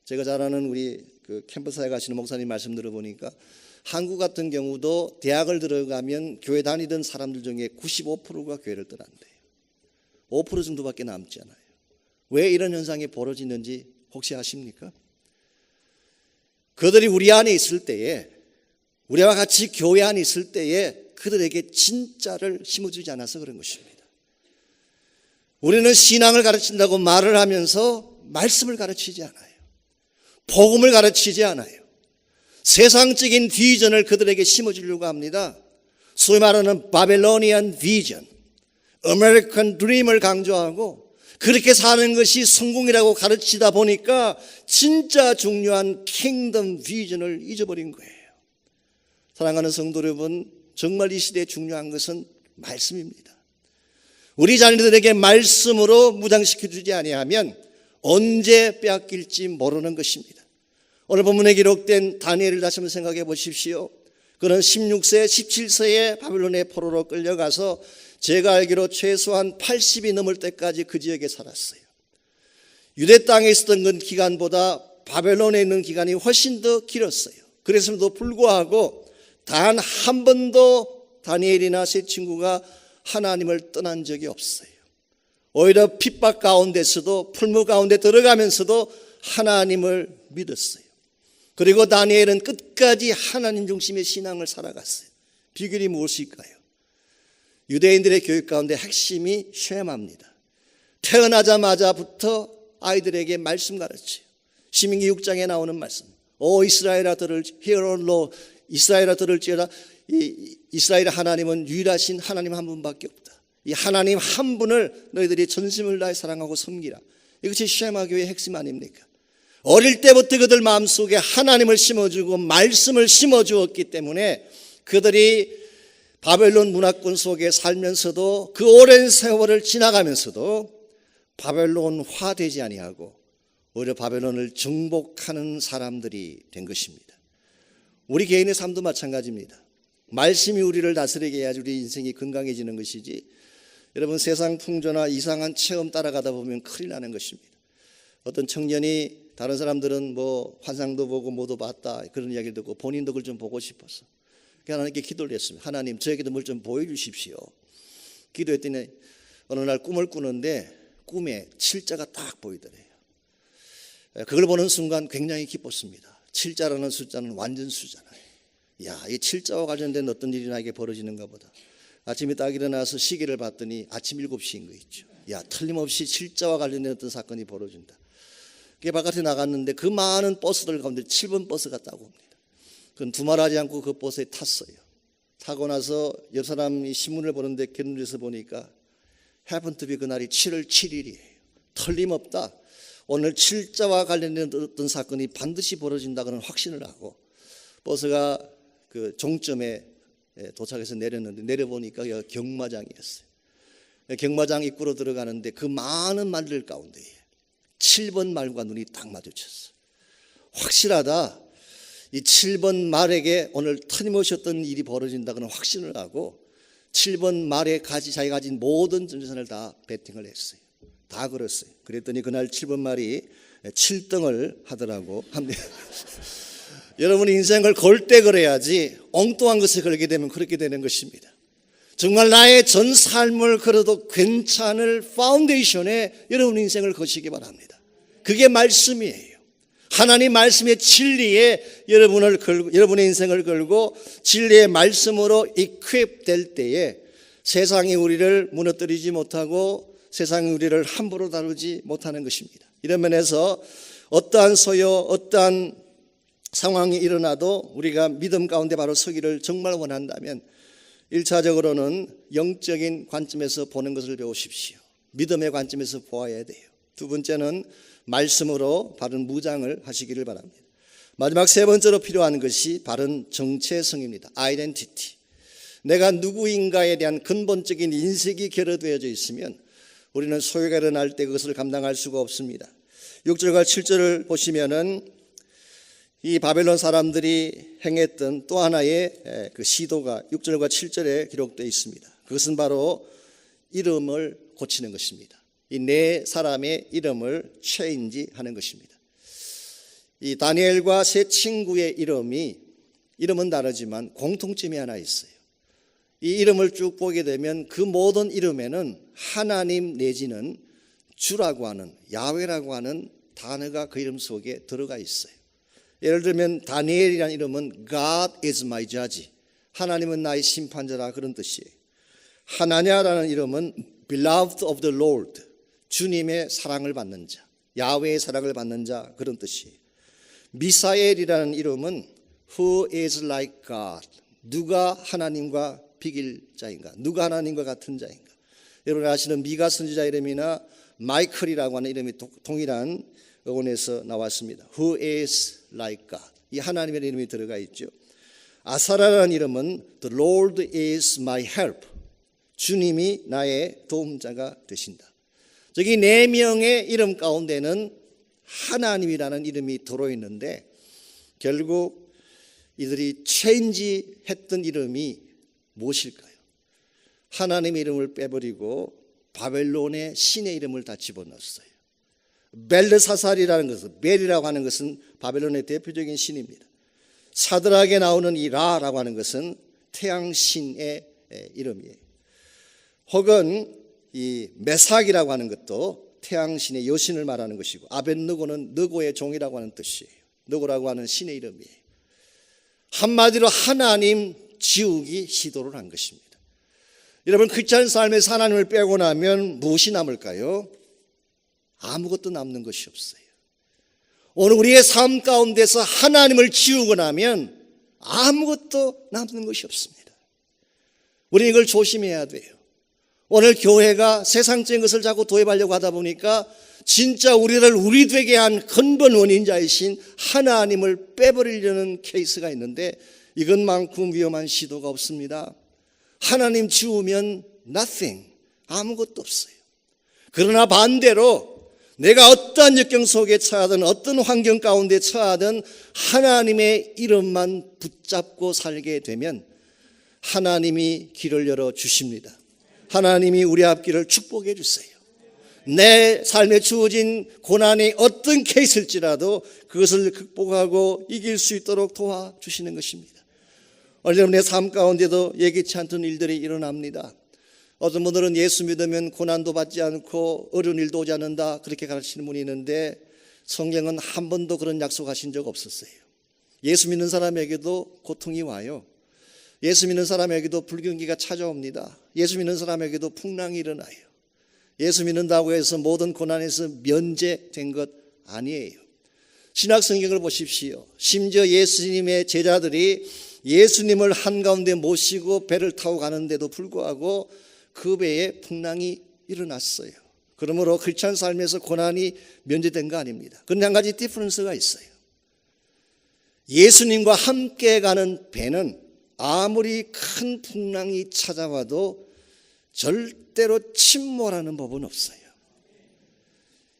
제가 잘 아는 우리 그 캠퍼스에 가시는 목사님 말씀 들어보니까 한국 같은 경우도 대학을 들어가면 교회 다니던 사람들 중에 95%가 교회를 떠난대요. 5% 정도밖에 남지 않아요. 왜 이런 현상이 벌어지는지 혹시 아십니까? 그들이 우리 안에 있을 때에, 우리와 같이 교회 안에 있을 때에 그들에게 진짜를 심어주지 않아서 그런 것입니다. 우리는 신앙을 가르친다고 말을 하면서 말씀을 가르치지 않아요. 복음을 가르치지 않아요. 세상적인 비전을 그들에게 심어주려고 합니다. 소위 말하는 바벨로니안 비전, 아메리칸 드림을 강조하고 그렇게 사는 것이 성공이라고 가르치다 보니까 진짜 중요한 킹덤 비전을 잊어버린 거예요. 사랑하는 성도 여러분, 정말 이 시대에 중요한 것은 말씀입니다. 우리 자녀들에게 말씀으로 무장시켜주지 아니하면 언제 빼앗길지 모르는 것입니다. 오늘 본문에 기록된 다니엘을 다시 한번 생각해 보십시오. 그는 16세, 17세에 바벨론의 포로로 끌려가서 제가 알기로 최소한 80이 넘을 때까지 그 지역에 살았어요. 유대 땅에 있었던 그 기간보다 바벨론에 있는 기간이 훨씬 더 길었어요. 그랬음에도 불구하고 단 한 번도 다니엘이나 세 친구가 하나님을 떠난 적이 없어요. 오히려 핍박 가운데서도 풀무 가운데 들어가면서도 하나님을 믿었어요. 그리고 다니엘은 끝까지 하나님 중심의 신앙을 살아갔어요. 비결이 무엇일까요? 유대인들의 교육 가운데 핵심이 쉐마입니다. 태어나자마자부터 아이들에게 말씀 가르쳐요. 시민기 6장에 나오는 말씀. 오 이스라엘아 들을지어라. 이스라엘아 들을지어라. 이스라엘 하나님은 유일하신 하나님 한 분밖에 없다. 이 하나님 한 분을 너희들이 전심을 다해 사랑하고 섬기라. 이것이 쉐마 교회의 핵심 아닙니까? 어릴 때부터 그들 마음속에 하나님을 심어주고 말씀을 심어주었기 때문에 그들이 바벨론 문화권 속에 살면서도 그 오랜 세월을 지나가면서도 바벨론화되지 아니하고 오히려 바벨론을 정복하는 사람들이 된 것입니다. 우리 개인의 삶도 마찬가지입니다. 말씀이 우리를 다스리게 해야지 우리 인생이 건강해지는 것이지, 여러분 세상 풍조나 이상한 체험 따라가다 보면 큰일 나는 것입니다. 어떤 청년이 다른 사람들은 뭐 환상도 보고 뭐도 봤다 그런 이야기를 듣고 본인도 그걸 좀 보고 싶어서 하나님께 기도를 했습니다. 하나님, 저에게도 뭘 좀 보여주십시오. 기도했더니 어느 날 꿈을 꾸는데 꿈에 7자가 딱 보이더래요. 그걸 보는 순간 굉장히 기뻤습니다. 7자라는 숫자는 완전 수잖아요. 야, 이 7자와 관련된 어떤 일이 나에게 벌어지는가 보다. 아침에 딱 일어나서 시계를 봤더니 아침 7시인 거 있죠. 야, 틀림없이 7자와 관련된 어떤 사건이 벌어진다. 그게 바깥에 나갔는데 그 많은 버스들 가운데 7번 버스가 딱 옵니다. 그건 두말하지 않고 그 버스에 탔어요. 타고 나서 옆 사람이 신문을 보는데 견눈에서 보니까 happen to be 그날이 7월 7일이에요. 틀림없다. 오늘 7자와 관련된 어떤 사건이 반드시 벌어진다고는 확신을 하고 버스가 그 종점에 도착해서 내렸는데 내려보니까 경마장이었어요. 경마장 입구로 들어가는데 그 많은 말들 가운데 7번 말과 눈이 딱 마주쳤어요. 확실하다. 이 7번 말에게 오늘 틀림없이 어떤 일이 벌어진다고는 확신을 하고 7번 말에 자기가 가진 모든 전재산을 다 베팅을 했어요. 다 걸었어요. 그랬더니 그날 7번 말이 7등을 하더라고 합니다. 여러분 인생을 걸 때 그래야지 엉뚱한 것을 걸게 되면 그렇게 되는 것입니다. 정말 나의 전 삶을 걸어도 괜찮을 파운데이션에 여러분 인생을 거시기 바랍니다. 그게 말씀이에요. 하나님 말씀의 진리에 여러분의 인생을 걸고 진리의 말씀으로 equip 될 때에 세상이 우리를 무너뜨리지 못하고 세상이 우리를 함부로 다루지 못하는 것입니다. 이런 면에서 어떠한 소요, 어떠한 상황이 일어나도 우리가 믿음 가운데 바로 서기를 정말 원한다면 1차적으로는 영적인 관점에서 보는 것을 배우십시오. 믿음의 관점에서 보아야 돼요. 두 번째는 말씀으로 바른 무장을 하시기를 바랍니다. 마지막 세 번째로 필요한 것이 바른 정체성입니다. 아이덴티티. 내가 누구인가에 대한 근본적인 인식이 결여되어져 있으면 우리는 소요가 일어날 때 그것을 감당할 수가 없습니다. 6절과 7절을 보시면은 이 바벨론 사람들이 행했던 또 하나의 그 시도가 6절과 7절에 기록되어 있습니다. 그것은 바로 이름을 고치는 것입니다. 이 네 사람의 이름을 체인지하는 것입니다. 이 다니엘과 세 친구의 이름은 다르지만 공통점이 하나 있어요. 이 이름을 쭉 보게 되면 그 모든 이름에는 하나님 내지는 주라고 하는 야훼라고 하는 단어가 그 이름 속에 들어가 있어요. 예를 들면 다니엘이라는 이름은 God is my judge. 하나님은 나의 심판자라 그런 뜻이에요. 하나냐라는 이름은 beloved of the Lord. 주님의 사랑을 받는 자, 야훼의 사랑을 받는 자 그런 뜻이에요. 미사엘이라는 이름은 who is like God. 누가 하나님과 비길 자인가? 누가 하나님과 같은 자인가? 여러분 아시는 미가 선지자 이름이나 마이클이라고 하는 이름이 동일한 어원에서 나왔습니다. Who is like God. 이 하나님의 이름이 들어가 있죠. 아사라라는 이름은 The Lord is my help. 주님이 나의 도움자가 되신다. 저기 네 명의 이름 가운데는 하나님이라는 이름이 들어있는데 결국 이들이 체인지했던 이름이 무엇일까요? 하나님의 이름을 빼버리고 바벨론의 신의 이름을 다 집어넣었어요. 벨르사살이라는 것은 벨이라고 하는 것은 바벨론의 대표적인 신입니다. 사드락에 나오는 이 라라고 하는 것은 태양신의 이름이에요. 혹은 이 메삭이라고 하는 것도 태양신의 여신을 말하는 것이고 아벳느고는 느고의 종이라고 하는 뜻이에요. 느고라고 하는 신의 이름이에요. 한마디로 하나님 지우기 시도를 한 것입니다. 여러분 크리스찬 삶에서 하나님을 빼고 나면 무엇이 남을까요? 아무것도 남는 것이 없어요. 오늘 우리의 삶 가운데서 하나님을 지우고 나면 아무것도 남는 것이 없습니다. 우리는 이걸 조심해야 돼요. 오늘 교회가 세상적인 것을 자꾸 도입하려고 하다 보니까 진짜 우리를 우리 되게 한 근본 원인자이신 하나님을 빼버리려는 케이스가 있는데 이것만큼 위험한 시도가 없습니다. 하나님 지우면 nothing, 아무것도 없어요. 그러나 반대로 내가 어떠한 역경 속에 처하든 어떤 환경 가운데 처하든 하나님의 이름만 붙잡고 살게 되면 하나님이 길을 열어 주십니다. 하나님이 우리 앞길을 축복해 주세요. 내 삶에 주어진 고난이 어떤 케이스일지라도 그것을 극복하고 이길 수 있도록 도와주시는 것입니다. 오늘 여러분의 삶 가운데도 예기치 않던 일들이 일어납니다. 어떤 분들은 예수 믿으면 고난도 받지 않고 어려운 일도 오지 않는다 그렇게 가르치는 분이 있는데 성경은 한 번도 그런 약속하신 적 없었어요. 예수 믿는 사람에게도 고통이 와요. 예수 믿는 사람에게도 불경기가 찾아옵니다. 예수 믿는 사람에게도 풍랑이 일어나요. 예수 믿는다고 해서 모든 고난에서 면제된 것 아니에요. 신약 성경을 보십시오. 심지어 예수님의 제자들이 예수님을 한가운데 모시고 배를 타고 가는데도 불구하고 그 배에 풍랑이 일어났어요. 그러므로 크리스찬 삶에서 고난이 면제된 거 아닙니다. 그런데 한 가지 디퍼런스가 있어요. 예수님과 함께 가는 배는 아무리 큰 풍랑이 찾아와도 절대로 침몰하는 법은 없어요.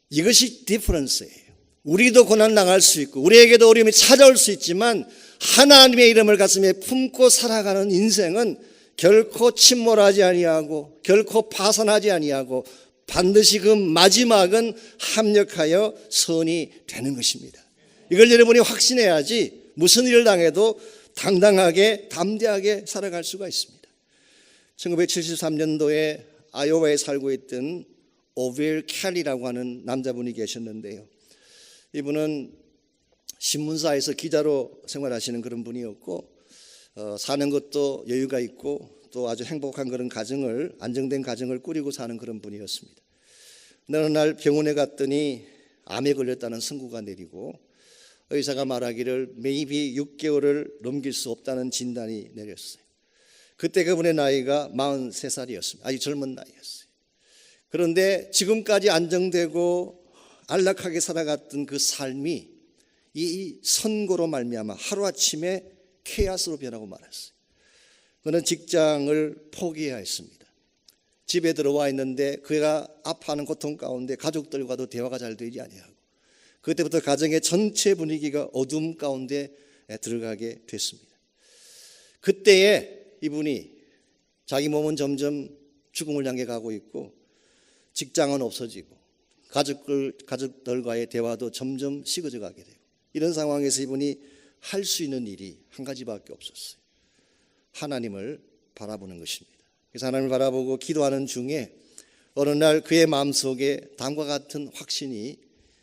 이것이 디퍼런스예요. 우리도 고난 당할 수 있고 우리에게도 어려움이 찾아올 수 있지만 하나님의 이름을 가슴에 품고 살아가는 인생은 결코 침몰하지 아니하고 결코 파산하지 아니하고 반드시 그 마지막은 합력하여 선이 되는 것입니다. 이걸 여러분이 확신해야지 무슨 일을 당해도 당당하게 담대하게 살아갈 수가 있습니다. 1973년도에 아이오와에 살고 있던 오빌 켈리라고 하는 남자분이 계셨는데요. 이분은 신문사에서 기자로 생활하시는 그런 분이었고 사는 것도 여유가 있고 또 아주 행복한 그런 가정을 안정된 가정을 꾸리고 사는 그런 분이었습니다. 어느 날 병원에 갔더니 암에 걸렸다는 선고가 내리고 의사가 말하기를 maybe 6개월을 넘길 수 없다는 진단이 내렸어요. 그때 그분의 나이가 43살이었습니다. 아주 젊은 나이였어요. 그런데 지금까지 안정되고 안락하게 살아갔던 그 삶이 이 선고로 말미암아 하루아침에 케이아스로 변하고 말았어요. 그는 직장을 포기해야 했습니다. 집에 들어와 있는데 그가 아파하는 고통 가운데 가족들과도 대화가 잘 되지 아니하고 그때부터 가정의 전체 분위기가 어둠 가운데 들어가게 됐습니다. 그때에 이분이 자기 몸은 점점 죽음을 향해 가고 있고 직장은 없어지고 가족들과의 대화도 점점 식어져 가게 되고 이런 상황에서 이분이 할 수 있는 일이 한 가지밖에 없었어요. 하나님을 바라보는 것입니다. 그래서 하나님을 바라보고 기도하는 중에 어느 날 그의 마음속에 다음과 같은 확신이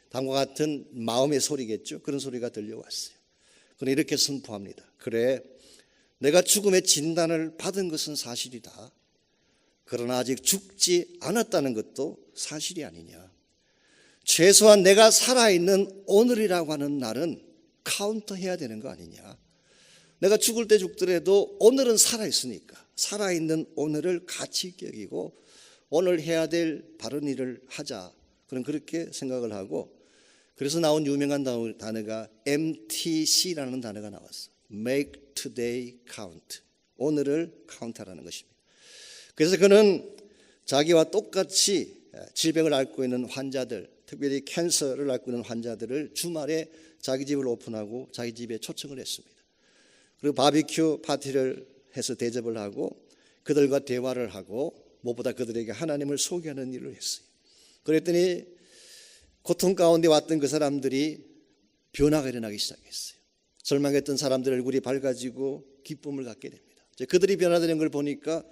다음과 같은 마음의 소리겠죠. 그런 소리가 들려왔어요. 그는 이렇게 선포합니다. 그래, 내가 죽음의 진단을 받은 것은 사실이다. 그러나 아직 죽지 않았다는 것도 사실이 아니냐. 최소한 내가 살아있는 오늘이라고 하는 날은 카운트해야 되는 거 아니냐. 내가 죽을 때 죽더라도 오늘은 살아있으니까 살아있는 오늘을 가치 있게 여기고 오늘 해야 될 바른 일을 하자. 그런 그렇게 생각을 하고 그래서 나온 유명한 단어가 MTC라는 단어가 나왔어. Make today count. 오늘을 카운트하라는 것입니다. 그래서 그는 자기와 똑같이 질병을 앓고 있는 환자들, 특별히 캔서를 앓고 있는 환자들을 주말에 자기 집을 오픈하고 자기 집에 초청을 했습니다. 그리고 바비큐 파티를 해서 대접을 하고 그들과 대화를 하고 무엇보다 그들에게 하나님을 소개하는 일을 했어요. 그랬더니 고통 가운데 왔던 그 사람들이 변화가 일어나기 시작했어요. 절망했던 사람들 얼굴이 밝아지고 기쁨을 갖게 됩니다. 그들이 변화되는 걸 보니까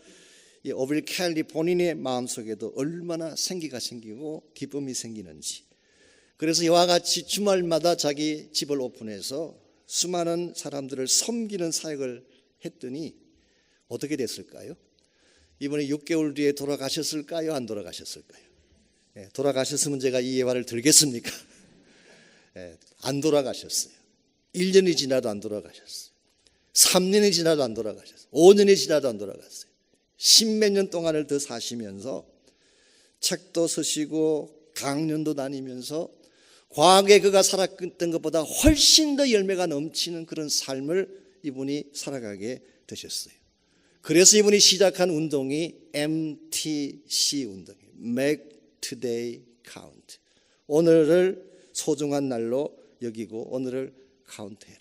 이 오빌 켈리 본인의 마음속에도 얼마나 생기가 생기고 기쁨이 생기는지. 그래서 이와 같이 주말마다 자기 집을 오픈해서 수많은 사람들을 섬기는 사역을 했더니 어떻게 됐을까요? 이분이 6개월 뒤에 돌아가셨을까요? 안 돌아가셨을까요? 돌아가셨으면 제가 이 예화를 들겠습니까? 안 돌아가셨어요. 1년이 지나도 안 돌아가셨어요. 3년이 지나도 안 돌아가셨어요. 5년이 지나도 안 돌아갔어요. 10몇 년 동안을 더 사시면서 책도 쓰시고 강연도 다니면서 과거에 그가 살았던 것보다 훨씬 더 열매가 넘치는 그런 삶을 이분이 살아가게 되셨어요. 그래서 이분이 시작한 운동이 MTC 운동이에요. Make today count. 오늘을 소중한 날로 여기고 오늘을 카운트해라.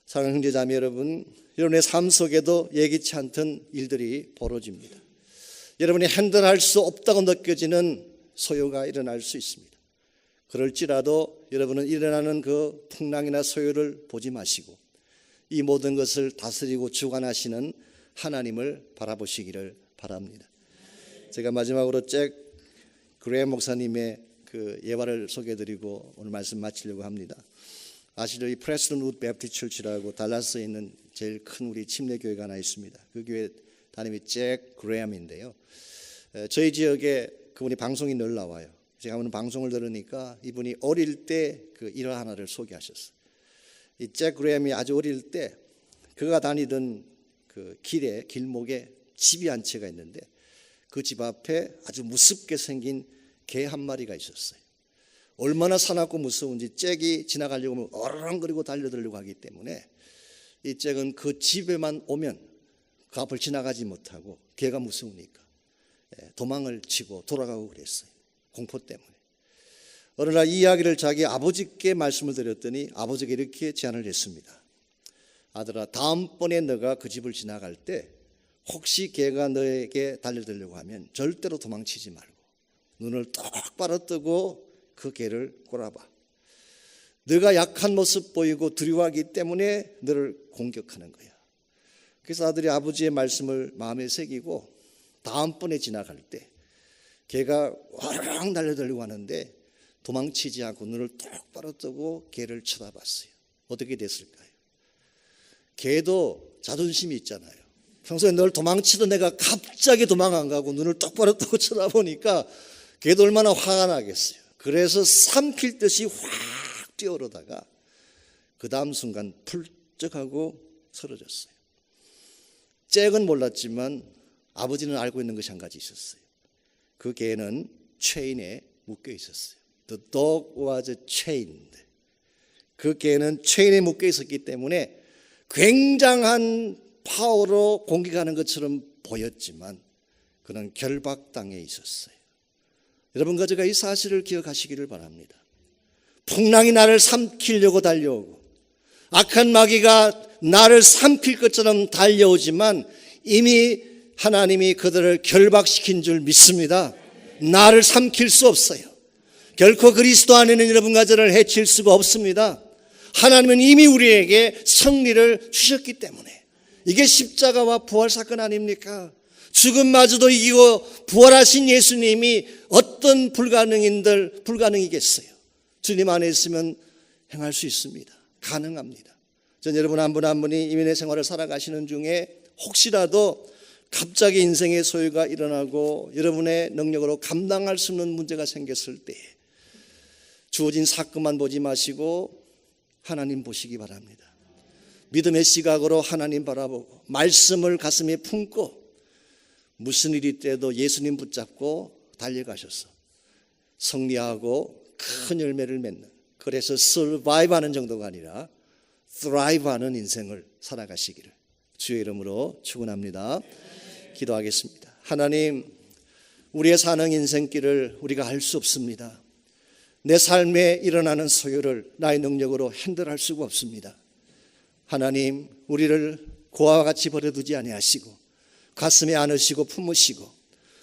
사랑하는 형제자매 여러분, 여러분의 삶 속에도 예기치 않던 일들이 벌어집니다. 여러분이 핸들할 수 없다고 느껴지는 소요가 일어날 수 있습니다. 그럴지라도 여러분은 일어나는 그 풍랑이나 소요를 보지 마시고 이 모든 것을 다스리고 주관하시는 하나님을 바라보시기를 바랍니다. 제가 마지막으로 잭 그레이엄 목사님의 그 예화를 소개해드리고 오늘 말씀 마치려고 합니다. 아시죠? 이 프레스턴 우드 베프티스트 처치라고 달라스에 있는 제일 큰 우리 침례교회가 하나 있습니다. 그 교회 담임이 잭 그레이엄인데요. 저희 지역에 그분이 방송이 늘 나와요. 제가 오늘 방송을 들으니까 이분이 어릴 때 그 일화 하나를 소개하셨어요. 이 잭 그레이엄이 아주 어릴 때 그가 다니던 그 길목에 집이 한 채가 있는데 그 집 앞에 아주 무섭게 생긴 개 한 마리가 있었어요. 얼마나 사납고 무서운지 잭이 지나가려고 하면 어르렁거리고 달려들려고 하기 때문에 이 잭은 그 집에만 오면 그 앞을 지나가지 못하고 개가 무서우니까 도망을 치고 돌아가고 그랬어요. 공포 때문에. 어느 날 이 이야기를 자기 아버지께 말씀을 드렸더니 아버지가 이렇게 제안을 했습니다. 아들아, 다음번에 너가 그 집을 지나갈 때 혹시 개가 너에게 달려들려고 하면 절대로 도망치지 말고 눈을 똑바로 뜨고 그 개를 꼬라봐. 너가 약한 모습 보이고 두려워하기 때문에 너를 공격하는 거야. 그래서 아들이 아버지의 말씀을 마음에 새기고 다음번에 지나갈 때 개가 와르릉 달려들려고 하는데 도망치지 않고 눈을 똑바로 뜨고 개를 쳐다봤어요. 어떻게 됐을까요? 개도 자존심이 있잖아요. 평소에 늘 도망치던 내가 갑자기 도망 안 가고 눈을 똑바로 뜨고 쳐다보니까 개도 얼마나 화가 나겠어요. 그래서 삼킬 듯이 확 뛰어오르다가 그 다음 순간 풀쩍하고 쓰러졌어요. 잭은 몰랐지만 아버지는 알고 있는 것이 한 가지 있었어요. 그 개는 체인에 묶여 있었어요. The dog was chained. 그 개는 체인에 묶여 있었기 때문에 굉장한 파워로 공격하는 것처럼 보였지만 그는 결박당해 있었어요. 여러분, 제가 이 사실을 기억하시기를 바랍니다. 풍랑이 나를 삼키려고 달려오고 악한 마귀가 나를 삼킬 것처럼 달려오지만 이미 하나님이 그들을 결박시킨 줄 믿습니다. 나를 삼킬 수 없어요. 결코 그리스도 안에는 여러분과 저를 해칠 수가 없습니다. 하나님은 이미 우리에게 승리를 주셨기 때문에. 이게 십자가와 부활 사건 아닙니까? 죽음마저도 이기고 부활하신 예수님이 어떤 불가능이겠어요? 주님 안에 있으면 행할 수 있습니다. 가능합니다. 전 여러분 한 분 한 분이 이민의 생활을 살아가시는 중에 혹시라도 갑자기 인생의 소요가 일어나고 여러분의 능력으로 감당할 수 없는 문제가 생겼을 때 주어진 사건만 보지 마시고 하나님 보시기 바랍니다. 믿음의 시각으로 하나님 바라보고 말씀을 가슴에 품고 무슨 일이 있더라도 예수님 붙잡고 달려가셔서 승리하고 큰 열매를 맺는, 그래서 survive하는 정도가 아니라 thrive하는 인생을 살아가시기를 주의 이름으로 축원합니다. 기도하겠습니다. 하나님, 우리의 사는 인생길을 우리가 알 수 없습니다. 내 삶에 일어나는 소요를 나의 능력으로 핸들할 수가 없습니다. 하나님, 우리를 고아와 같이 버려두지 아니하시고 가슴에 안으시고 품으시고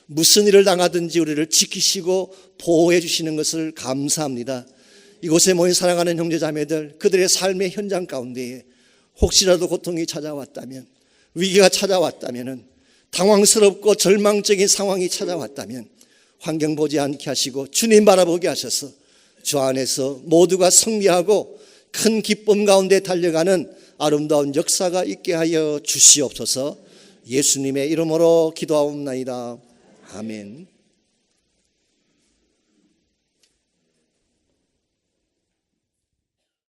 무슨 일을 당하든지 우리를 지키시고 보호해 주시는 것을 감사합니다. 이곳에 모인 사랑하는 형제자매들, 그들의 삶의 현장 가운데에 혹시라도 고통이 찾아왔다면, 위기가 찾아왔다면, 당황스럽고 절망적인 상황이 찾아왔다면 환경 보지 않게 하시고 주님 바라보게 하셔서 주 안에서 모두가 승리하고 큰 기쁨 가운데 달려가는 아름다운 역사가 있게 하여 주시옵소서. 예수님의 이름으로 기도하옵나이다. 아멘.